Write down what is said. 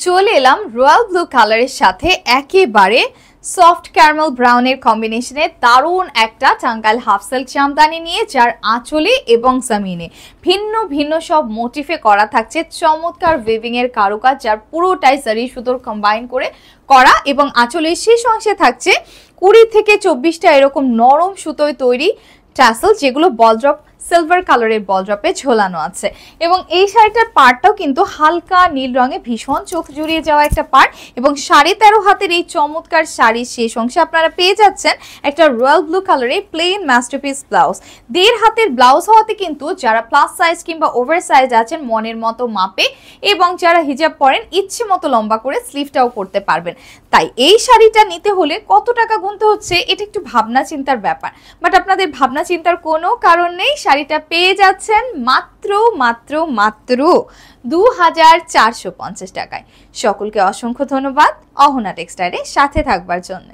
চলে এলাম royal blue কালারের সাথে একেবারে সফট ক্যারামেল ব্রাউনের কম্বিনেশনে দারুণ একটা টাঙ্গাইল হাফ সিল্ক জামদানি নিয়ে, যার আঁচলে এবং জামিনে ভিন্ন ভিন্ন সব মোটিফে করা থাকছে চমৎকার উইভিং এর কারুকাজ, যার পুরোটাই জারি সুতোর কম্বাইন করে করা এবং আঁচলের শেষ অংশে থাকছে 20 থেকে 24টা এরকম নরম সুতোয় তৈরি টাসেল, যেগুলো বল ড্রপ সিলভার কালারের বল ড্রপে ঝোলানো আছে। এবং এই শাড়িটার পাড়টাও কিন্তু হালকা নীল রঙে ভীষণ চোখ জুড়িয়ে যাওয়া একটা পাড়, এবং 13.5 হাতের এই চমৎকার শাড়ির শেষ অংশে আপনারা পেয়ে যাচ্ছেন একটা রয়্যাল ব্লু কালারের প্লেন মাস্টারপিস ব্লাউজ। 1.5 হাতের ব্লাউজ হওয়াতে কিন্তু যারা প্লাস সাইজ কিংবা ওভার সাইজ আছেন মনের মতো মাপে, এবং যারা হিজাব পরেন ইচ্ছে মতো লম্বা করে স্লিভটাও করতে পারবেন। তাই এই শাড়িটা নিতে হলে কত টাকা গুনতে হচ্ছে এটা একটু ভাবনা চিন্তার ব্যাপার, বাট আপনাদের ভাবনা চিন্তার কোনো কারণ নেই। শাড়িটা পেয়ে যাচ্ছেন মাত্র মাত্র মাত্র 2450 টাকায়। সকলকে অসংখ্য ধন্যবাদ অহনা টেক্সটাইলের সাথে থাকবার জন্য।